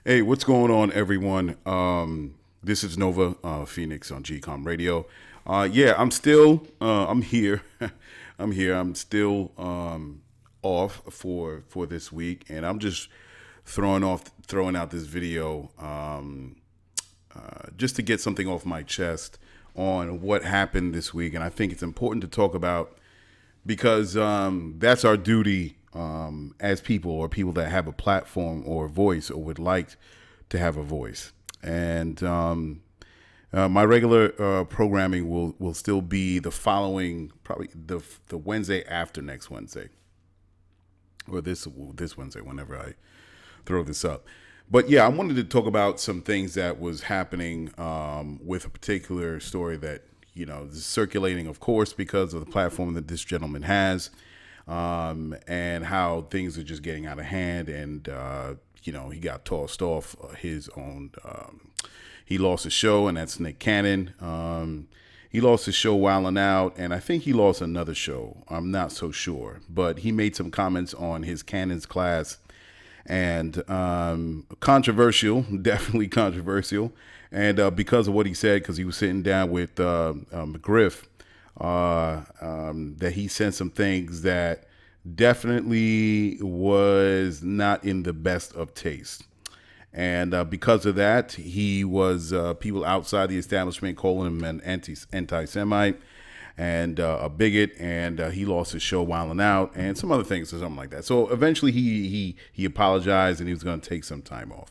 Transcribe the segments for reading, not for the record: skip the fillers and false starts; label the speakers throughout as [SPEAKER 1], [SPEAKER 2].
[SPEAKER 1] Hey, what's going on, everyone? This is Nova Phoenix on GCOM Radio. Yeah, I'm here. I'm here. I'm still off for this week, and I'm just throwing out this video just to get something off my chest on what happened this week, and I think it's important to talk about because that's our duty as people or people that have a platform or a voice or would like to have a voice. And my regular programming will still be the following, probably the Wednesday after next Wednesday, or this Wednesday, whenever I throw this up. But yeah, I wanted to talk about some things that was happening with a particular story that is circulating, of course, because of the platform that this gentleman has, and how things are just getting out of hand. And he got tossed off his own. He lost a show, and that's Nick Cannon. He lost his show Wildin' Out, and I think he lost another show. I'm not so sure, but he made some comments on his Cannon's class, and controversial, definitely controversial. And because of what he said, because he was sitting down with McGriff, that he said some things that definitely was not in the best of taste. And because of that, he was people outside the establishment calling him an anti-Semite and a bigot, and he lost his show Wildin' Out and some other things or something like that. So eventually he apologized and he was going to take some time off.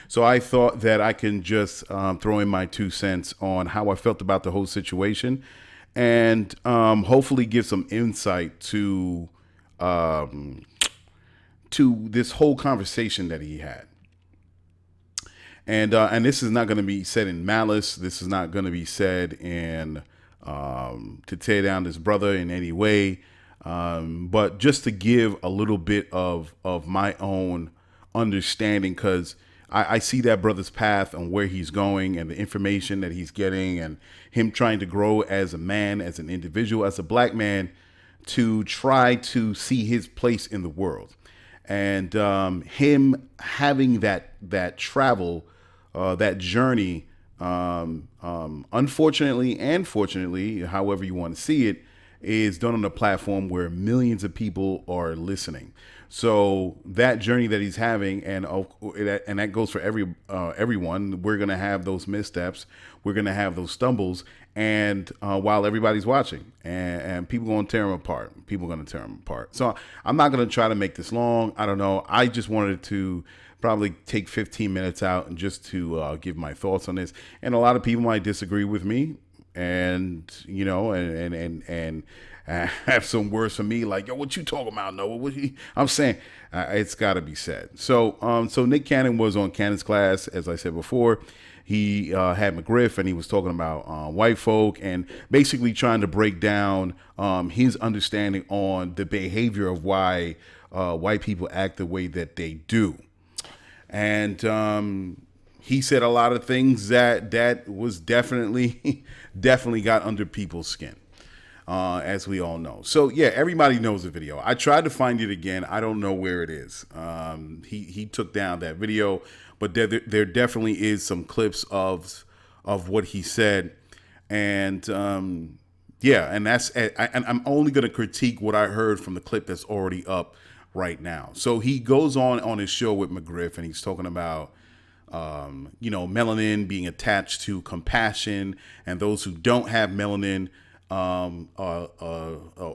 [SPEAKER 1] So I thought that I can just throw in my 2 cents on how I felt about the whole situation, and hopefully give some insight to this whole conversation that he had. And this is not going to be said in malice. This is not going to be said in to tear down his brother in any way, but just to give a little bit of my own understanding, because I see that brother's path and where he's going and the information that he's getting, and him trying to grow as a man, as an individual, as a black man, to try to see his place in the world, and him having that travel, that journey, unfortunately and fortunately, however you want to see it, is done on a platform where millions of people are listening. So that journey that he's having, and that goes for everyone. We're gonna have those missteps. We're gonna have those stumbles, and while everybody's watching, and people gonna tear them apart. People gonna tear them apart. So I'm not gonna try to make this long. I don't know. I just wanted to probably take 15 minutes out and just to give my thoughts on this. And a lot of people might disagree with me, and and have some words for me like, yo, what you talking about, Noah? I'm saying it's got to be said. So Nick Cannon was on Cannon's class, as I said before. He had McGriff, and he was talking about white folk, and basically trying to break down his understanding on the behavior of why white people act the way that they do. And he said a lot of things that was definitely definitely got under people's skin, as we all know. So yeah, everybody knows the video. I tried to find it again. I don't know where it is. He took down that video, but there definitely is some clips of what he said, and yeah, and I'm only going to critique what I heard from the clip that's already up right now. So he goes on his show with McGriff, and he's talking about melanin being attached to compassion, and those who don't have melanin,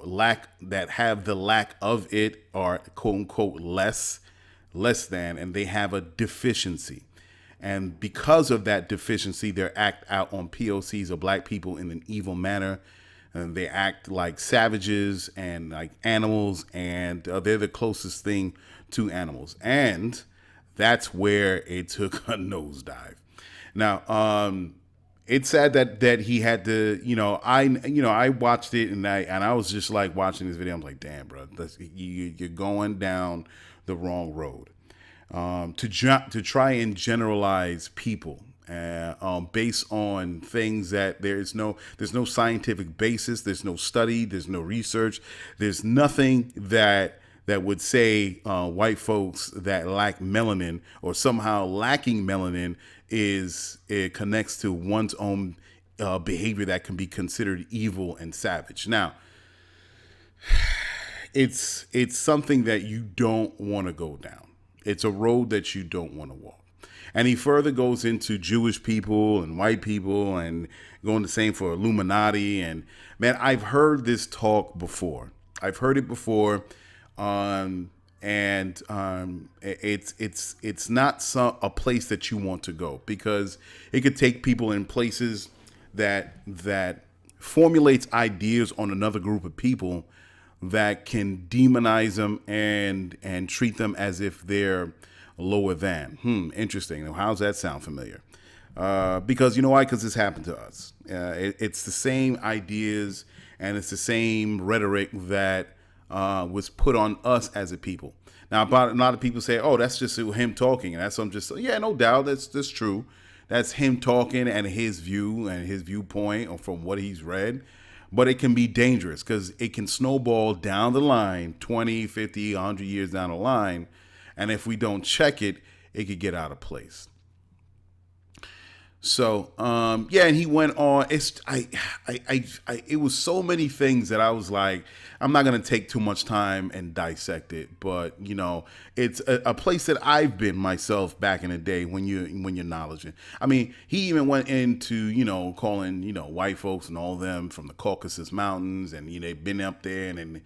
[SPEAKER 1] lack that have the lack of it are quote unquote less than, and they have a deficiency. And because of that deficiency, they act out on POCs of black people in an evil manner. And they act like savages and like animals, and they're the closest thing to animals. And that's where it took a nosedive. Now, it's sad that he had to, I watched it, and I was just like watching this video. I'm like, damn, bro, you're going down the wrong road. To try and generalize people based on things that there's no scientific basis, there's no study, there's no research, there's nothing that that would say white folks that lack melanin or somehow lacking melanin it connects to one's own behavior that can be considered evil and savage. Now, it's something that you don't want to go down. It's a road that you don't want to walk. And he further goes into Jewish people and white people and going the same for Illuminati. And man, I've heard this talk before. I've heard it before. It's not a place that you want to go, because it could take people in places that formulates ideas on another group of people that can demonize them and treat them as if they're lower than. Interesting. Now, how's that sound familiar? Because you know why? Because this happened to us. It's the same ideas and it's the same rhetoric that was put on us as a people. Now, a lot of people say, "Oh, that's just him talking," and that's I'm just yeah, no doubt, that's true. That's him talking and his view and his viewpoint or from what he's read. But it can be dangerous because it can snowball down the line, 20, 50, 100 years down the line. And if we don't check it, it could get out of place. So, yeah, and he went on. It was so many things that I was like, I'm not going to take too much time and dissect it. But, you know, it's a place that I've been myself back in the day when you're knowledgeable. I mean, he even went into, you know, calling, you know, white folks and all them from the Caucasus Mountains, and, you know, they've been up there. And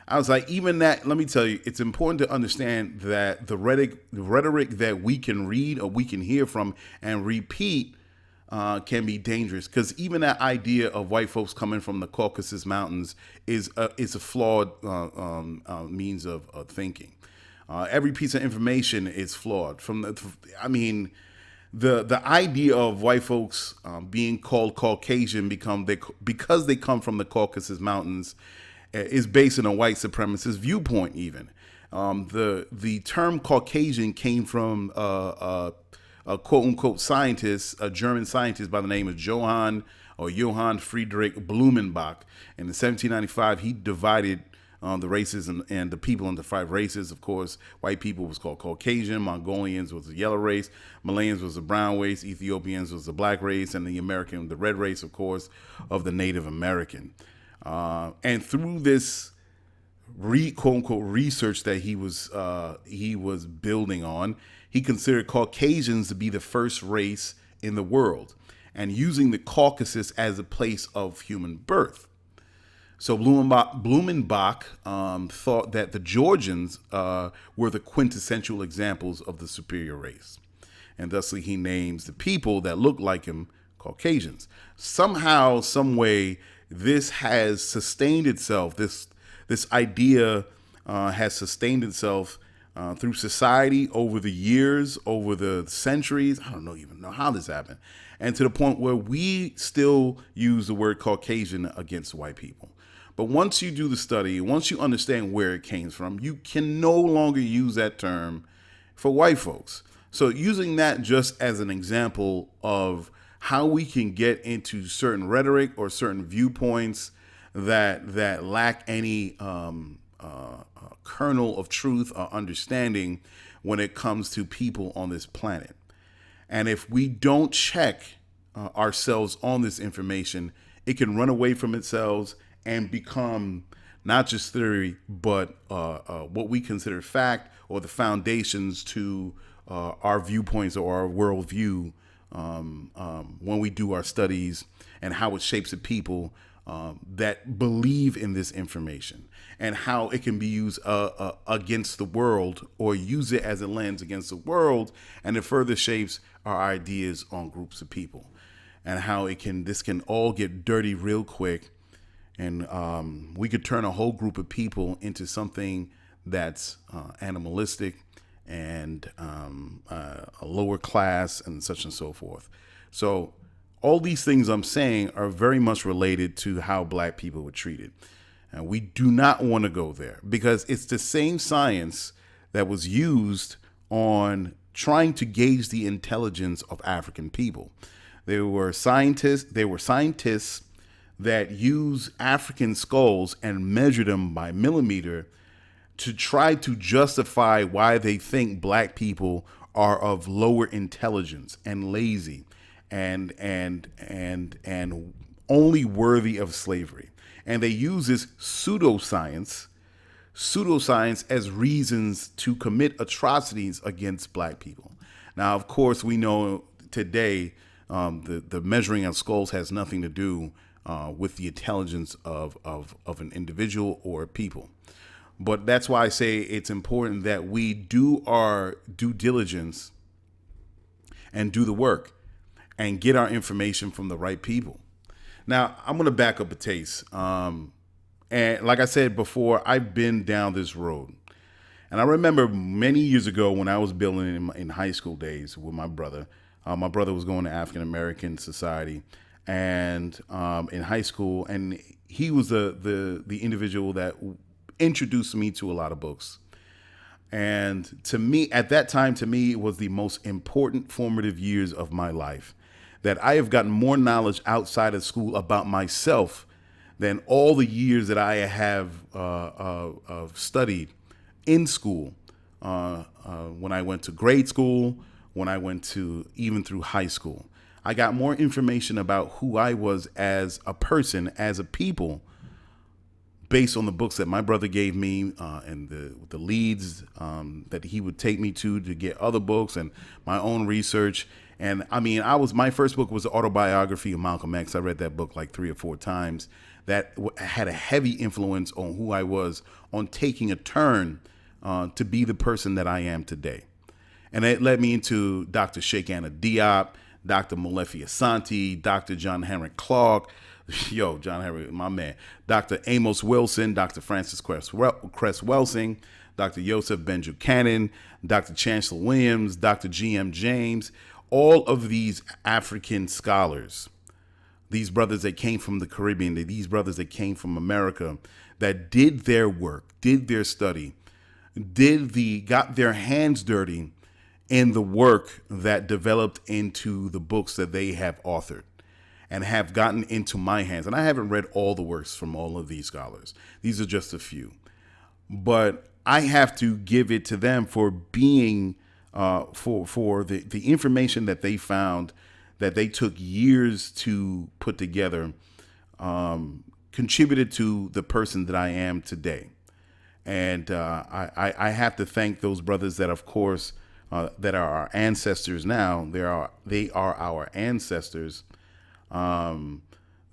[SPEAKER 1] I was like, even that, let me tell you, it's important to understand that the rhetoric that we can read or we can hear from and repeat can be dangerous, because even that idea of white folks coming from the Caucasus Mountains is a flawed means of thinking. Every piece of information is flawed. The idea of white folks being called Caucasian because they come from the Caucasus Mountains is based on a white supremacist viewpoint. Even the term Caucasian came from a quote unquote scientist, a German scientist by the name of Johann Friedrich Blumenbach. In 1795, he divided the races and the people into 5 races. Of course, white people was called Caucasian, Mongolians was the yellow race, Malayans was the brown race, Ethiopians was the black race, and the red race, of course, of the Native American. And through this quote unquote research that he was building on, he considered Caucasians to be the first race in the world, and using the Caucasus as a place of human birth. So Blumenbach thought that the Georgians were the quintessential examples of the superior race, and thusly he names the people that look like him Caucasians. Somehow, some way, this has sustained itself. This idea has sustained itself through society over the years, over the centuries. I don't even know how this happened. And to the point where we still use the word Caucasian against white people. But once you do the study, once you understand where it came from, you can no longer use that term for white folks. So using that just as an example of how we can get into certain rhetoric or certain viewpoints that lack any kernel of truth or understanding when it comes to people on this planet. And if we don't check ourselves on this information, it can run away from itself and become not just theory, but what we consider fact, or the foundations to our viewpoints or our worldview when we do our studies, and how it shapes the people that believe in this information, and how it can be used against the world, or use it as a lens against the world, and it further shapes our ideas on groups of people, and how this can all get dirty real quick, and we could turn a whole group of people into something that's animalistic and a lower class and such and so forth. So all these things I'm saying are very much related to how black people were treated. And we do not want to go there, because it's the same science that was used on trying to gauge the intelligence of African people. There were scientists that use African skulls and measure them by millimeter to try to justify why they think black people are of lower intelligence and lazy and only worthy of slavery. And they use this pseudoscience as reasons to commit atrocities against black people. Now, of course, we know today the measuring of skulls has nothing to do with the intelligence of an individual or people. But that's why I say it's important that we do our due diligence and do the work and get our information from the right people. Now, I'm going to back up a taste. And like I said before, I've been down this road. And I remember many years ago when I was building in high school days with my brother. My brother was going to African American Society and in high school. And he was the individual that introduced me to a lot of books. And to me, at that time, to me, it was the most important formative years of my life. That I have gotten more knowledge outside of school about myself than all the years that I have studied in school. When I went to grade school, when I went to even through high school, I got more information about who I was as a person, as a people, based on the books that my brother gave me and the leads that he would take me to get other books and my own research. And I mean, my first book was the autobiography of Malcolm X. I read that book like 3 or 4 times. That had a heavy influence on who I was, on taking a turn to be the person that I am today. And it led me into Dr. Sheikh Anta Diop, Dr. Molefi Asante, Dr. John Henrik Clark, John Henrik, my man, Dr. Amos Wilson, Dr. Francis Cress Welsing, Dr. Joseph Benjuchanan, Dr. Chancellor Williams, Dr. G.M. James, all of these African scholars, these brothers that came from the Caribbean, these brothers that came from America, that did their work, did their study, got their hands dirty in the work that developed into the books that they have authored and have gotten into my hands. And I haven't read all the works from all of these scholars. These are just a few. But I have to give it to them for being, for the information that they found, that they took years to put together, contributed to the person that I am today. And I have to thank those brothers that, of course, that are our ancestors now. They are our ancestors.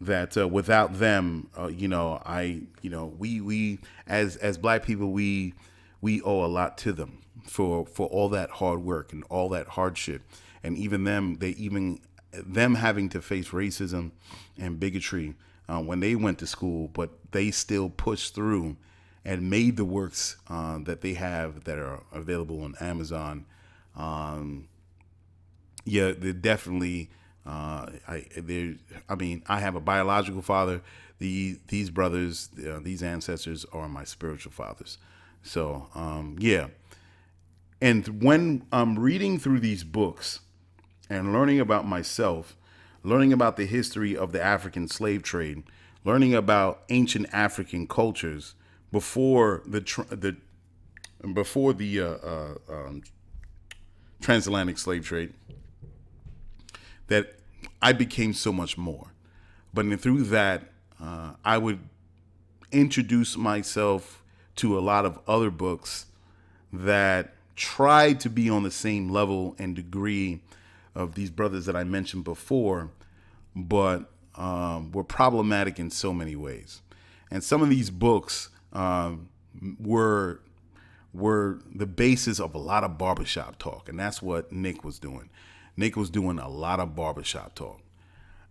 [SPEAKER 1] That without them, we as black people, we owe a lot to them for all that hard work and all that hardship, and even them having to face racism and bigotry when they went to school, but they still pushed through and made the works that they have that are available on Amazon. They're definitely. I have a biological father. These brothers, these ancestors are my spiritual fathers. So, And when I'm reading through these books and learning about myself, learning about the history of the African slave trade, learning about ancient African cultures before the transatlantic slave trade, that I became so much more. But through that, I would introduce myself to a lot of other books that tried to be on the same level and degree of these brothers that I mentioned before, but were problematic in so many ways. And some of these books were the basis of a lot of barbershop talk, and that's what Nick was doing. Nick was doing a lot of barbershop talk.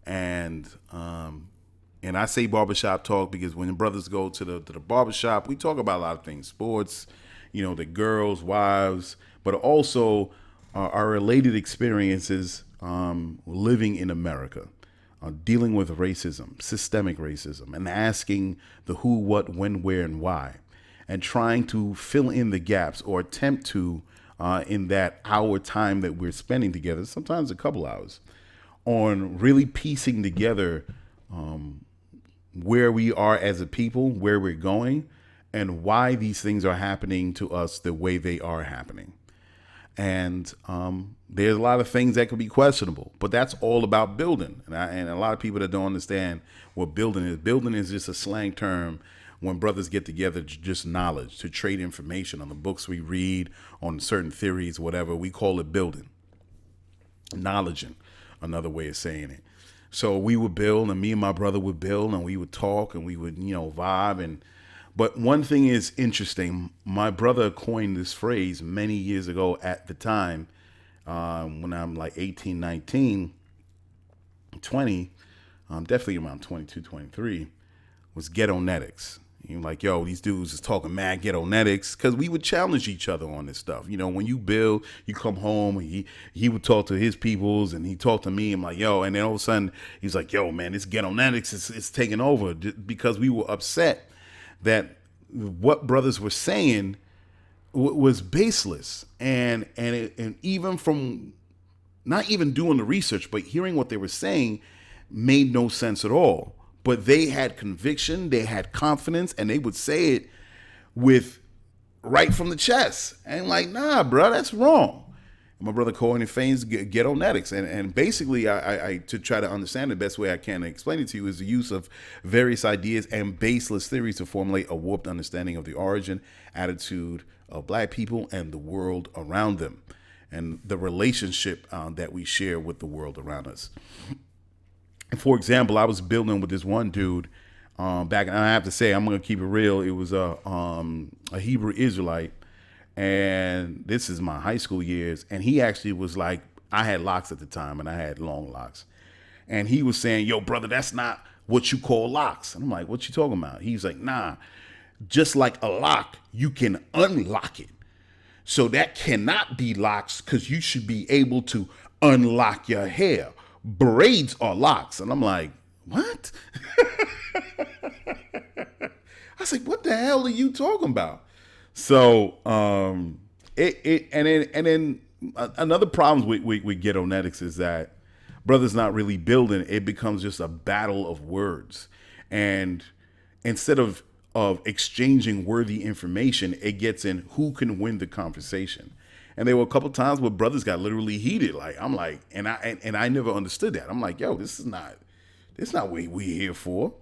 [SPEAKER 1] And I say barbershop talk because when the brothers go to the barbershop, we talk about a lot of things, sports, the girls, wives, but also our related experiences living in America, dealing with racism, systemic racism, and asking the who, what, when, where, and why, and trying to fill in the gaps or attempt to in that hour time that we're spending together, sometimes a couple hours, on really piecing together where we are as a people, where we're going, and why these things are happening to us the way they are happening. And there's a lot of things that could be questionable, but that's all about building. And a lot of people that don't understand what building is just a slang term when brothers get together, just knowledge, to trade information on the books we read, on certain theories, whatever. We call it building. Knowledge, another way of saying it. So we would build, and me and my brother would build, and we would talk, and we would, vibe. But one thing is interesting. My brother coined this phrase many years ago at the time, when I'm like 18, 19, 20, definitely around 22, 23, was Ghettonetics. You're like, yo, these dudes is talking mad Ghettonetics, because we would challenge each other on this stuff. When you build, you come home, and he would talk to his peoples, and he talked to me. I'm like, yo, and then all of a sudden he's like, yo, man, this Ghettonetics is taking over, because we were upset that what brothers were saying was baseless, and even from not even doing the research, but hearing what they were saying made no sense at all. But they had conviction, they had confidence, and they would say it with right from the chest. And like, nah, bro, that's wrong. My brother coined and feigns Ghettonetics, and basically, I to try to understand the best way I can explain it to you is the use of various ideas and baseless theories to formulate a warped understanding of the origin, attitude of Black people and the world around them, and the relationship that we share with the world around us. And for example, I was building with this one dude back, and I have to say, I'm going to keep it real. It was a Hebrew Israelite. And this is my high school years. And he actually was like, I had locks at the time, and I had long locks. And he was saying, yo, brother, that's not what you call locks. And I'm like, what you talking about? He's like, nah, just like a lock, you can unlock it. So that cannot be locks, because you should be able to unlock your hair. Braids are locks. And I'm like, what? I was like, what the hell are you talking about? So and then another problem with Ghettonetics is that brothers not really building. It becomes just a battle of words, and instead of exchanging worthy information, it gets in who can win the conversation. And there were a couple times where brothers got literally heated. Like, I'm like, and I never understood that. I'm like, yo, this is not what we here for.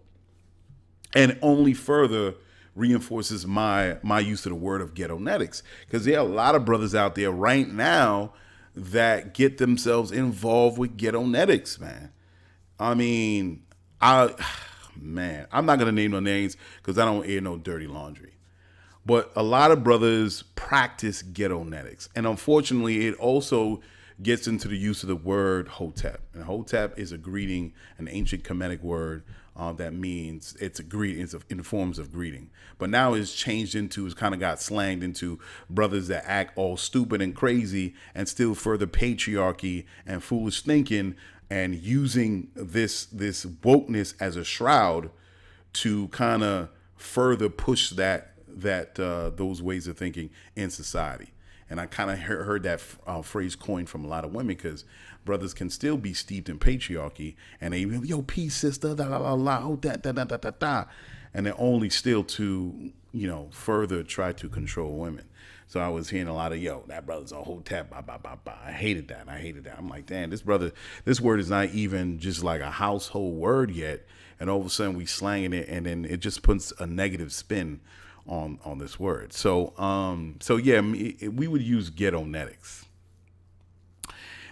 [SPEAKER 1] And only further reinforces my use of the word of Ghettonetics, because there are a lot of brothers out there right now that get themselves involved with Ghettonetics, man. I mean, I'm not gonna name no names because I don't air no dirty laundry. But a lot of brothers practice Ghettonetics, and unfortunately, it also gets into the use of the word Hotep. And Hotep is a greeting, an ancient Kemetic word that means it's a greeting, it's in forms of greeting. But now it's changed into, it's kind of got slanged into brothers that act all stupid and crazy and still further patriarchy and foolish thinking, and using this wokeness as a shroud to kind of further push those ways of thinking in society. And I kind of heard that phrase coined from a lot of women, because brothers can still be steeped in patriarchy, and they, yo, peace, sister, da la la la, oh, da da da da da da, and they're only still to, further try to control women. So I was hearing a lot of, yo, that brother's a Hotep, bah, bah, bah, bah. I hated that. I'm like, damn, this word is not even just like a household word yet, and all of a sudden we slanging it, and then it just puts a negative spin on this word. So yeah, we would use Ghettonetics.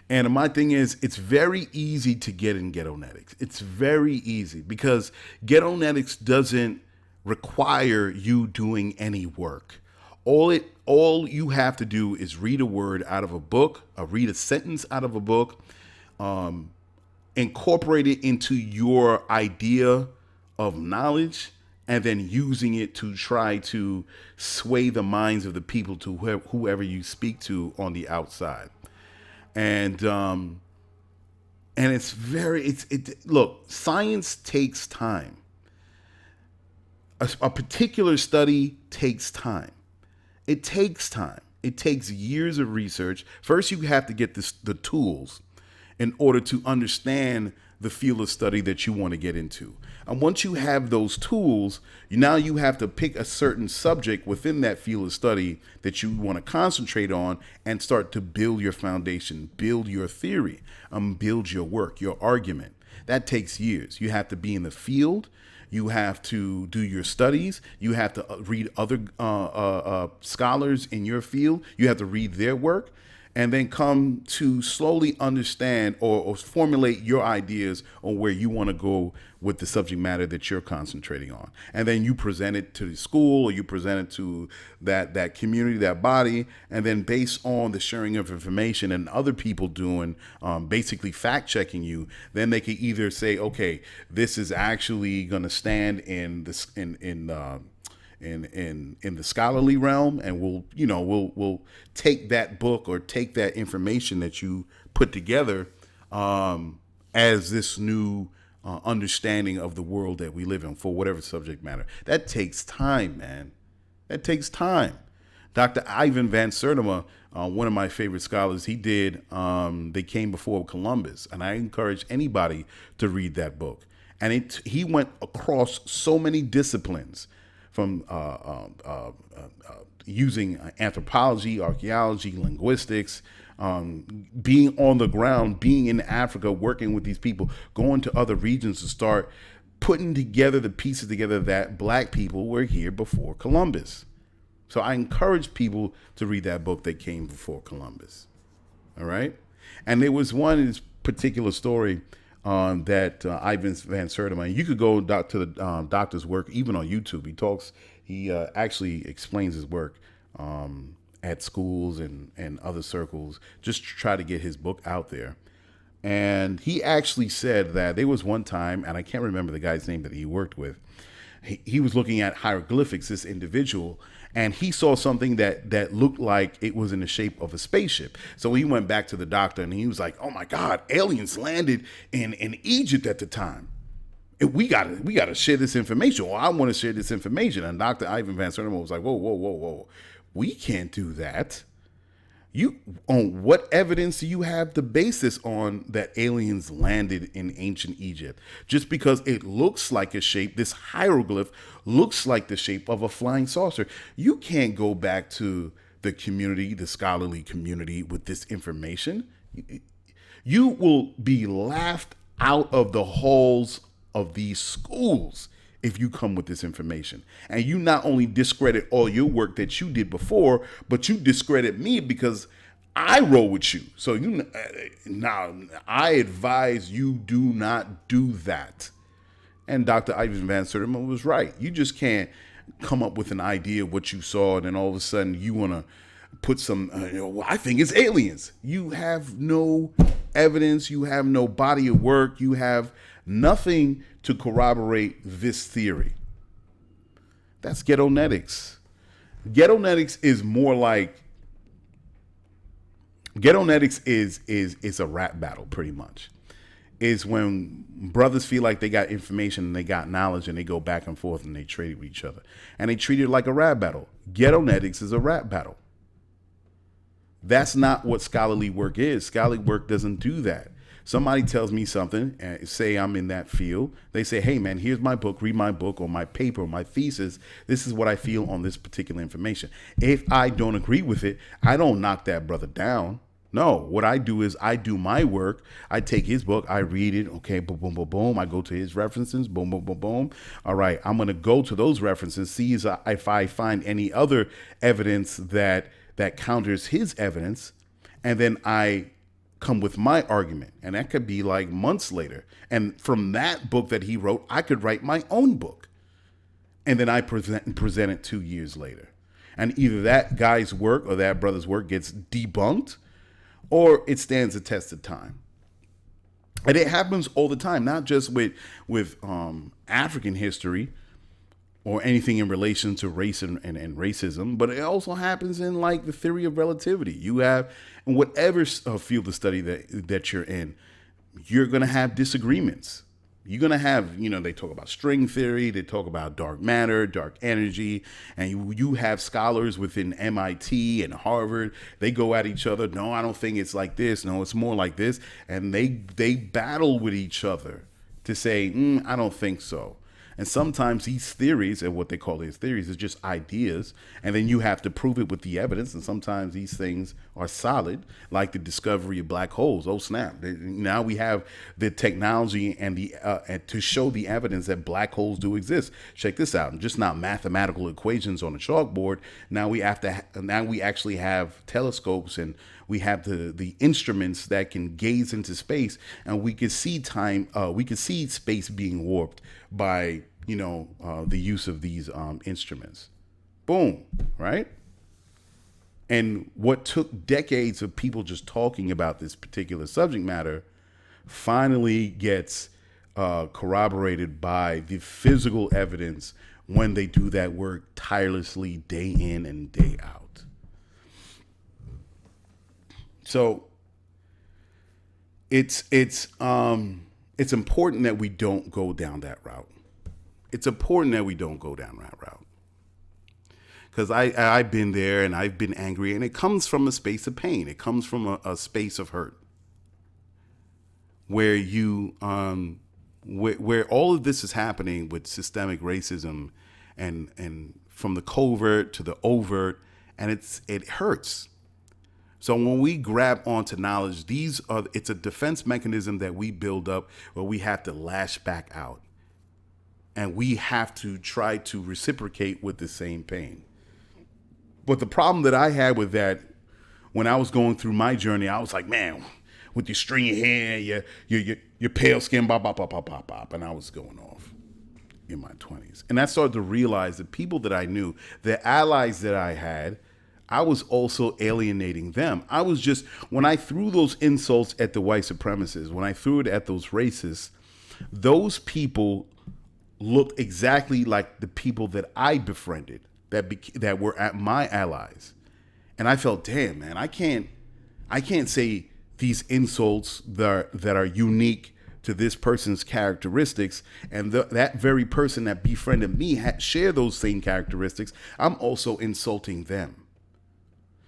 [SPEAKER 1] And my thing is, it's very easy to get in Ghettonetics. It's very easy, because Ghettonetics doesn't require you doing any work. All you have to do is read a word out of a book, read a sentence out of a book, incorporate it into your idea of knowledge, and then using it to try to sway the minds of the people to whoever you speak to on the outside. And look, science takes time. A particular study takes time. It takes time. It takes years of research. First, you have to get the tools in order to understand the field of study that you want to get into. And once you have those tools, now you have to pick a certain subject within that field of study that you want to concentrate on and start to build your foundation, build your theory, build your work, your argument. That takes years. You have to be in the field. You have to do your studies. You have to read other scholars in your field. You have to read their work, and then come to slowly understand or formulate your ideas on where you want to go with the subject matter that you're concentrating on. And then you present it to the school, or you present it to that community, that body. And then based on the sharing of information and other people doing basically fact checking you, then they can either say, okay, this is actually going to stand in this in the scholarly realm, and we'll take that book or take that information that you put together as this new understanding of the world that we live in for whatever subject matter. That takes time, man. That takes time. Dr. Ivan Van Sertima, one of my favorite scholars, he did They Came Before Columbus, and I encourage anybody to read that book. And he went across so many disciplines, from using anthropology, archaeology, linguistics, being on the ground, being in Africa, working with these people, going to other regions to start putting together the pieces together that black people were here before Columbus. So I encourage people to read that book, They Came Before Columbus. All right. And there was one particular story that Ivan Van Sertima. You could go to the doctor's work, even on YouTube. He actually explains his work at schools and other circles, just to try to get his book out there. And he actually said that there was one time, and I can't remember the guy's name that he worked with. He was looking at hieroglyphics, this individual, and he saw something that looked like it was in the shape of a spaceship. So he went back to the doctor and he was like, "Oh my God, aliens landed in Egypt at the time. And we gotta share this information. Or I want to share this information." And Dr. Ivan Van Sertima was like, whoa. We can't do that. On what evidence do you have to base this on, that aliens landed in ancient Egypt? Just because it looks like a shape, this hieroglyph looks like the shape of a flying saucer. You can't go back to the community, the scholarly community, with this information. You will be laughed out of the halls of these schools if you come with this information. And you not only discredit all your work that you did before, but you discredit me because I roll with you. So now I advise you do not do that. And Dr. Ivan Van Sertima was right. You just can't come up with an idea of what you saw, and then all of a sudden you want to put some, well, I think it's aliens. You have no evidence. You have no body of work. You have nothing to corroborate this theory. That's Ghettonetics. Ghettonetics is more like, Ghettonetics is a rap battle, pretty much. Is when brothers feel like they got information and they got knowledge, and they go back and forth and they trade with each other. And they treat it like a rap battle. Ghettonetics is a rap battle. That's not what scholarly work is. Scholarly work doesn't do that. Somebody tells me something, and say I'm in that field. They say, "Hey man, here's my book, read my book, or my paper, or my thesis. This is what I feel on this particular information." If I don't agree with it, I don't knock that brother down. No, what I do is I do my work. I take his book, I read it. Okay, boom, boom, boom, boom. I go to his references, boom, boom, boom, boom. All right, I'm going to go to those references, see if I find any other evidence that counters his evidence, and then I come with my argument. And that could be like months later. And from that book that he wrote, I could write my own book. And then I present it 2 years later. And either that guy's work or that brother's work gets debunked, or it stands the test of time. And it happens all the time, not just with African history or anything in relation to race and racism, but it also happens in like the theory of relativity. You have, in whatever field of study that you're in, you're going to have disagreements. You're going to have, they talk about string theory, they talk about dark matter, dark energy, and you have scholars within MIT and Harvard. They go at each other. No, I don't think it's like this. No, it's more like this. And they battle with each other to say, I don't think so. And sometimes these theories, and what they call these theories, is just ideas. And then you have to prove it with the evidence. And sometimes these things are solid, like the discovery of black holes. Oh, snap. Now we have the technology and to show the evidence that black holes do exist. Check this out. Just not mathematical equations on a chalkboard. Now we actually have telescopes, and we have the instruments that can gaze into space, and we can see we can see space being warped by the use of these instruments. Boom, right? And what took decades of people just talking about this particular subject matter finally gets corroborated by the physical evidence when they do that work tirelessly day in and day out. So it's important that we don't go down that route. It's important that we don't go down that route. Because I've been there and I've been angry, and it comes from a space of pain. It comes from a space of hurt, where where all of this is happening with systemic racism, and from the covert to the overt, and it hurts. So when we grab onto knowledge, it's a defense mechanism that we build up where we have to lash back out. And we have to try to reciprocate with the same pain. But the problem that I had with that, when I was going through my journey, I was like, man, with your stringy hair, your pale skin, bop, bop, bop, bop, bop, bop. And I was going off in my 20s. And I started to realize the people that I knew, the allies that I had, I was also alienating them. When I threw those insults at the white supremacists, when I threw it at those racists, those people looked exactly like the people that I befriended, that were at my allies. And I felt, damn, man, I can't say these insults that are unique to this person's characteristics, and that very person that befriended me share those same characteristics. I'm also insulting them.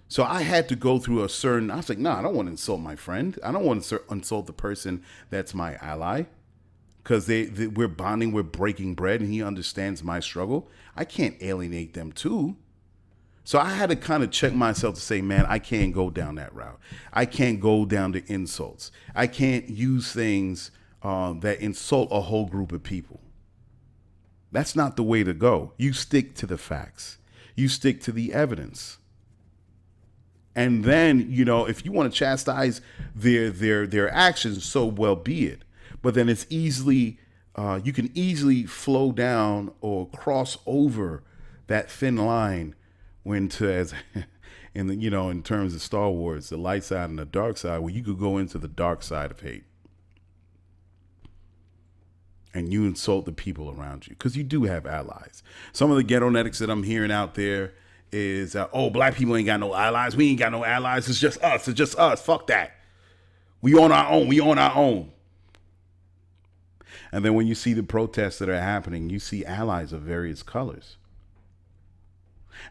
[SPEAKER 1] So I had to go through I was like, no, I don't want to insult my friend. I don't want to insult the person that's my ally. Because we're bonding, we're breaking bread, and he understands my struggle. I can't alienate them too. So I had to kind of check myself to say, man, I can't go down that route. I can't go down to insults. I can't use things that insult a whole group of people. That's not the way to go. You stick to the facts. You stick to the evidence. And then, if you want to chastise their actions, so well be it. But then it's you can easily flow down or cross over that thin line in terms of Star Wars, the light side and the dark side, where you could go into the dark side of hate. And you insult the people around you, because you do have allies. Some of the ghettonetics that I'm hearing out there is, black people ain't got no allies. We ain't got no allies. It's just us. It's just us. Fuck that. We on our own. We on our own. And then when you see the protests that are happening, you see allies of various colors.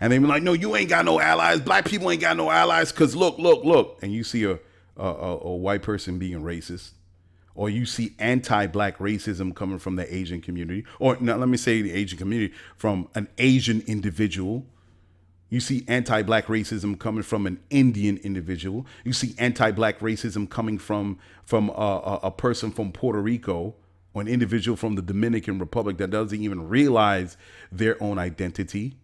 [SPEAKER 1] And they be like, no, you ain't got no allies. Black people ain't got no allies because look. And you see a white person being racist. Or you see anti-black racism coming from the Asian community. Or no, let me say the Asian community, from an Asian individual. You see anti-black racism coming from an Indian individual. You see anti-black racism coming from a person from Puerto Rico, or an individual from the Dominican Republic that doesn't even realize their own identity.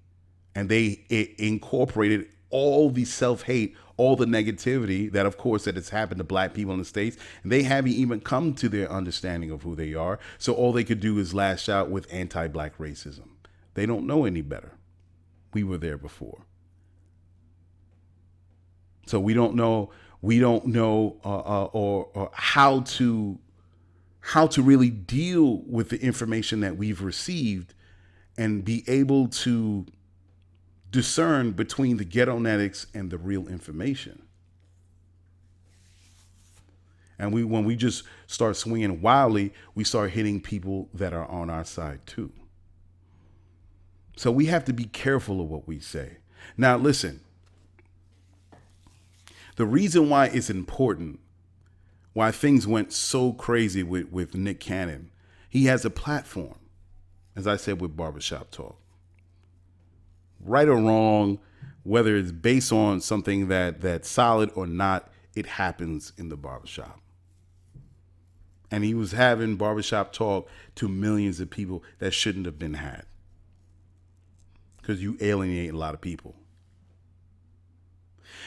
[SPEAKER 1] And they incorporated all the self-hate, all the negativity that, of course, that has happened to black people in the States. And they haven't even come to their understanding of who they are. So all they could do is lash out with anti-black racism. They don't know any better. We were there before. So we don't know or how to really deal with the information that we've received and be able to discern between the ghettonetics and the real information. And when we just start swinging wildly, we start hitting people that are on our side too. So we have to be careful of what we say. Now, listen, the reason why it's important, why things went so crazy with Nick Cannon, he has a platform, as I said, with Barbershop Talk. Right or wrong, whether it's based on something that's solid or not, it happens in the barbershop. And he was having barbershop talk to millions of people that shouldn't have been had. Because you alienate a lot of people.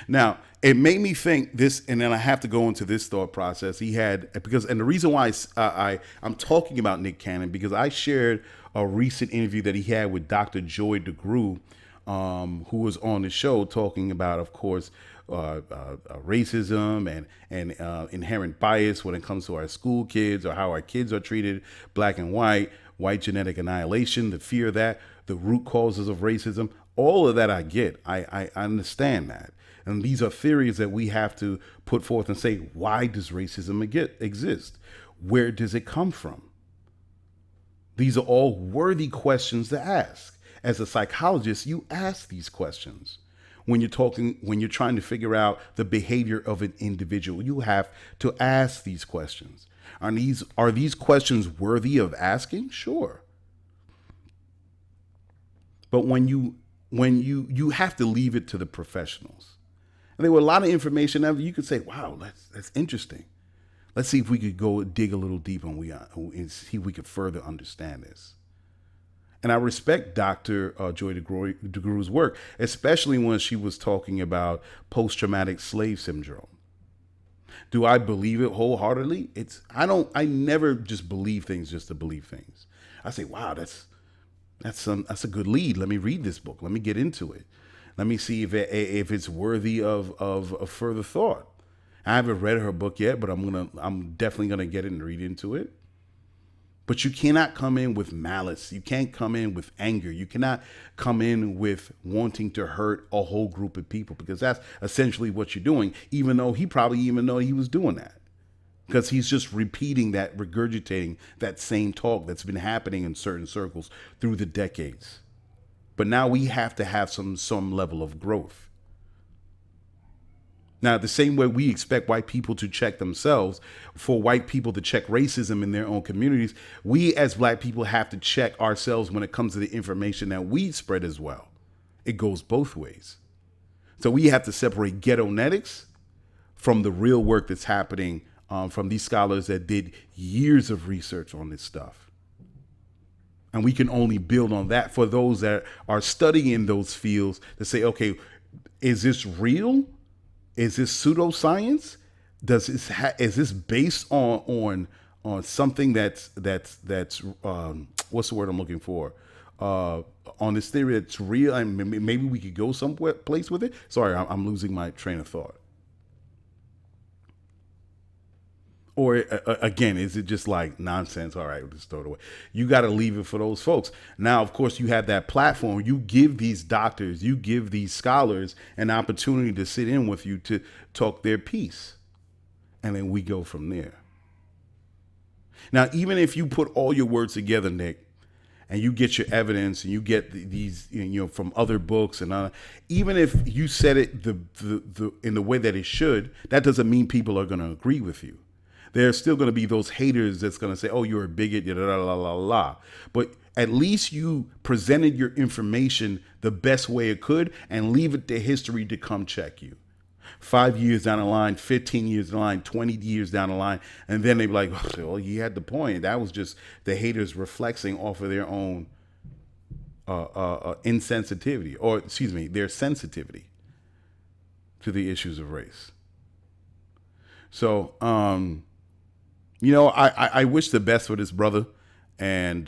[SPEAKER 1] Now, it made me think this, and then I have to go into this thought process. He had, because, and the reason why I'm talking about Nick Cannon, because I shared a recent interview that he had with Dr. Joy DeGruy, who was on the show talking about, of course, racism and inherent bias when it comes to our school kids or how our kids are treated, black and white genetic annihilation, the fear of that, the root causes of racism. All of that I get. I understand that. And these are theories that we have to put forth and say, why does racism exist? Where does it come from? These are all worthy questions to ask. As a psychologist, you ask these questions. When you're trying to figure out the behavior of an individual, you have to ask these questions. Are these questions worthy of asking? Sure. But when you have to leave it to the professionals. And there were a lot of information that you could say, wow, that's interesting. Let's see if we could go dig a little deeper and see if we could further understand this. And I respect Dr. Joy DeGruy's work, especially when she was talking about post-traumatic slave syndrome. Do I believe it wholeheartedly? I never just believe things just to believe things. I say, wow, that's a good lead. Let me read this book. Let me get into it. Let me see if it's worthy of further thought. I haven't read her book yet, but I'm definitely gonna get it and read into it. But you cannot come in with malice. You can't come in with anger. You cannot come in with wanting to hurt a whole group of people, because that's essentially what you're doing, even though he probably even know he was doing that. Because he's just repeating that, regurgitating that same talk that's been happening in certain circles through the decades. But now we have to have some level of growth. Now, the same way we expect white people to check themselves, for white people to check racism in their own communities, we as black people have to check ourselves when it comes to the information that we spread as well. It goes both ways. So we have to separate Ghettonetics from the real work that's happening from these scholars that did years of research on this stuff. And we can only build on that for those that are studying in those fields to say, okay, is this real? Is this pseudoscience? Is this based on something that's what's the word I'm looking for? On this theory that's real, and maybe we could go somewhere place with it. Sorry, I'm losing my train of thought. Or again, is it just like nonsense? All right, we'll just throw it away. You got to leave it for those folks. Now, of course, you have that platform. You give these doctors, you give these scholars an opportunity to sit in with you to talk their piece. And then we go from there. Now, even if you put all your words together, Nick, and you get your evidence and you get these, from other books and even if you said it the in the way that it should, that doesn't mean people are going to agree with you. There's still going to be those haters that's going to say, oh, you're a bigot, la, la, la, la. But at least you presented your information the best way it could and leave it to history to come check you. 5 years down the line, 15 years down the line, 20 years down the line. And then they be like, oh, you had the point. That was just the haters reflexing off of their own insensitivity, or excuse me, their sensitivity to the issues of race. So, I wish the best for this brother, and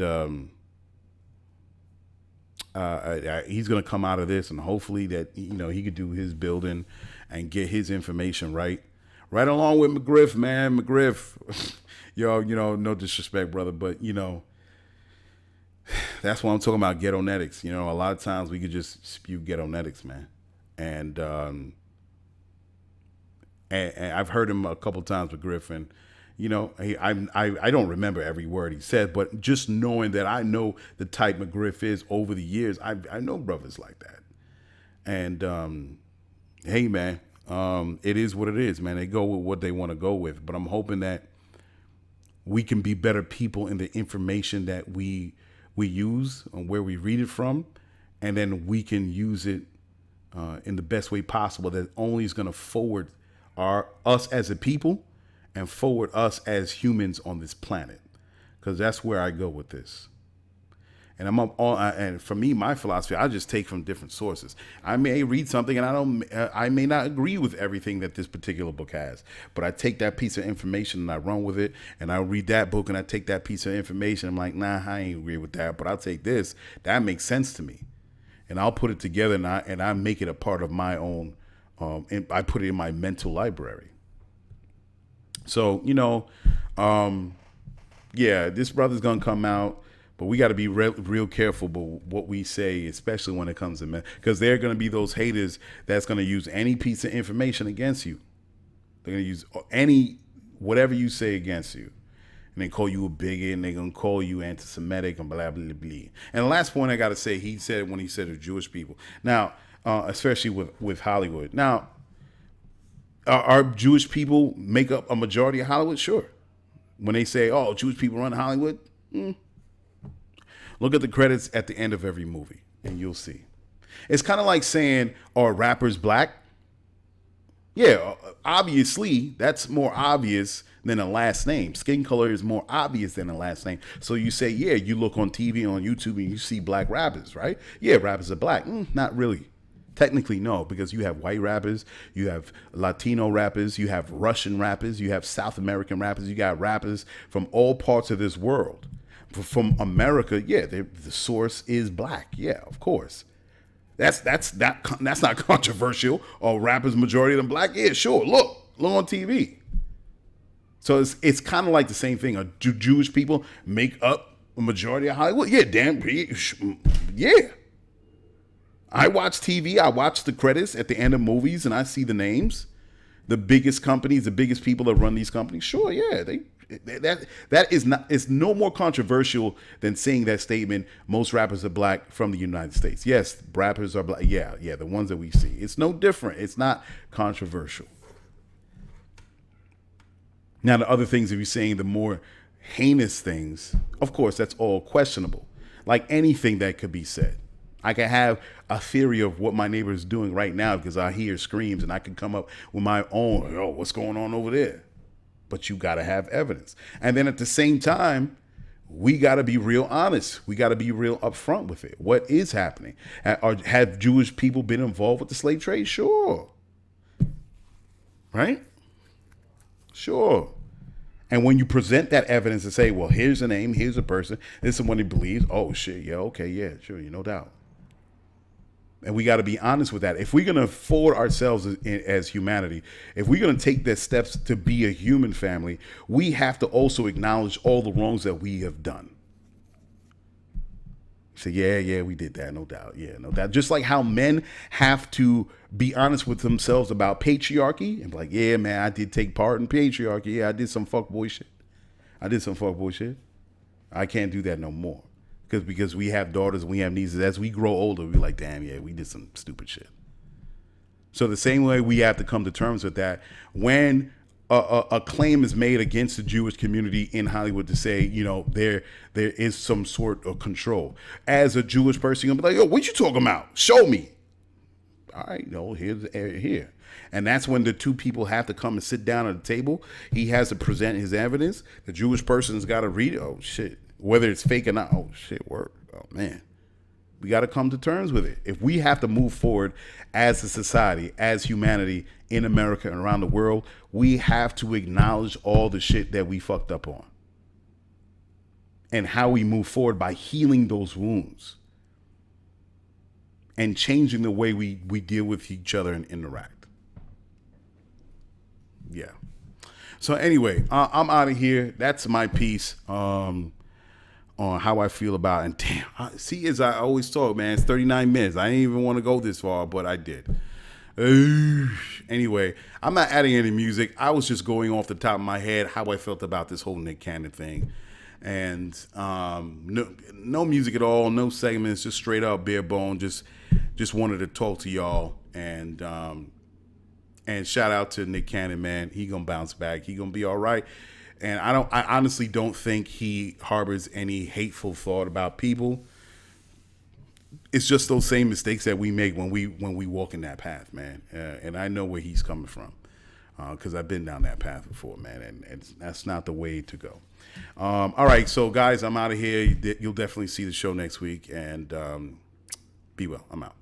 [SPEAKER 1] he's going to come out of this, and hopefully that he could do his building and get his information right along with McGriff, man. McGriff, no disrespect, brother, but that's what I'm talking about. Ghettonetics. A lot of times we could just spew Ghettonetics, man, and and I've heard him a couple times with Griffin. You know, I don't remember every word he said, but just knowing that I know the type McGriff is over the years, I know brothers like that. And hey, man, it is what it is, man. They go with what they want to go with. But I'm hoping that we can be better people in the information that we use and where we read it from, and then we can use it in the best way possible. That only is going to forward us as a people and forward us as humans on this planet, because that's where I go with this. And and for me, my philosophy, I just take from different sources. I may read something and I may not agree with everything that this particular book has, but I take that piece of information and I run with it. And I read that book and I take that piece of information. I'm like, nah, I ain't agree with that, but I'll take this. That makes sense to me, and I'll put it together and I make it a part of my own. And I put it in my mental library. So yeah, this brother's gonna come out. But we got to be real careful about what we say, especially when it comes to men, because there are going to be those haters that's going to use any piece of information against you. They're going to use whatever you say against you. And they call you a bigot, and they're going to call you anti-Semitic and blah, blah, blah. And the last point I got to say, he said when he said of Jewish people. Now, especially with Hollywood. Now, are Jewish people make up a majority of Hollywood? Sure. When they say, oh, Jewish people run Hollywood, look at the credits at the end of every movie, and you'll see. It's kind of like saying, are rappers black? Yeah, obviously, that's more obvious than a last name. Skin color is more obvious than a last name. So you say, yeah, you look on TV, on YouTube, and you see black rappers, right? Yeah, rappers are black. Not really. Technically, no, because you have white rappers, you have Latino rappers, you have Russian rappers, you have South American rappers, you got rappers from all parts of this world. From America, yeah, the source is black. Yeah, of course. That's not controversial. Or rappers, majority of them black. Yeah, sure. Look on TV. So it's kind of like the same thing. Do Jewish people make up a majority of Hollywood? Yeah, damn. Yeah. I watch TV. I watch the credits at the end of movies, and I see the names, the biggest companies, the biggest people that run these companies. Sure, yeah, that is not. It's no more controversial than saying that statement. Most rappers are black from the United States. Yes, rappers are black. Yeah, the ones that we see. It's no different. It's not controversial. Now, the other things, if you're saying the more heinous things, of course, that's all questionable. Like anything that could be said. I can have a theory of what my neighbor is doing right now because I hear screams, and I can come up with my own, oh, what's going on over there? But you got to have evidence. And then at the same time, we got to be real honest. We got to be real upfront with it. What is happening? Have Jewish people been involved with the slave trade? Sure. Right? Sure. And when you present that evidence and say, well, here's a name, here's a person, this is someone who believes, oh, shit, yeah, okay, yeah, sure, no doubt. And we got to be honest with that. If we're going to forward ourselves as humanity, if we're going to take the steps to be a human family, we have to also acknowledge all the wrongs that we have done. So yeah, we did that, no doubt. Yeah, no doubt. Just like how men have to be honest with themselves about patriarchy and be like, yeah, man, I did take part in patriarchy. Yeah, I did some fuckboy shit. I can't do that no more. Because we have daughters and we have nieces. As we grow older, we're like, damn, yeah, we did some stupid shit. So the same way we have to come to terms with that when a claim is made against the Jewish community in Hollywood to say, there is some sort of control. As a Jewish person, you'll be like, yo, what you talking about? Show me. All right, here's here. And that's when the two people have to come and sit down at the table. He has to present his evidence. The Jewish person's got to read it. Oh, shit. Whether it's fake or not. Oh, shit, work. Oh, man. We got to come to terms with it. If we have to move forward as a society, as humanity in America and around the world, we have to acknowledge all the shit that we fucked up on. And how we move forward by healing those wounds. And changing the way we deal with each other and interact. Yeah. So anyway, I'm out of here. That's my piece on how I feel about it. And damn, see, as I always talk, man, it's 39 minutes. I didn't even want to go this far, but I did. Anyway, I'm not adding any music. I was just going off the top of my head how I felt about this whole Nick Cannon thing. And no music at all, no segments, just straight up bare bone. Just wanted to talk to y'all and shout out to Nick Cannon, man. He gonna bounce back. He gonna be all right. And I honestly don't think he harbors any hateful thought about people. It's just those same mistakes that we make when we walk in that path, man. And I know where he's coming from because I've been down that path before, man. And that's not the way to go. All right, so guys, I'm out of here. You'll definitely see the show next week, and be well. I'm out.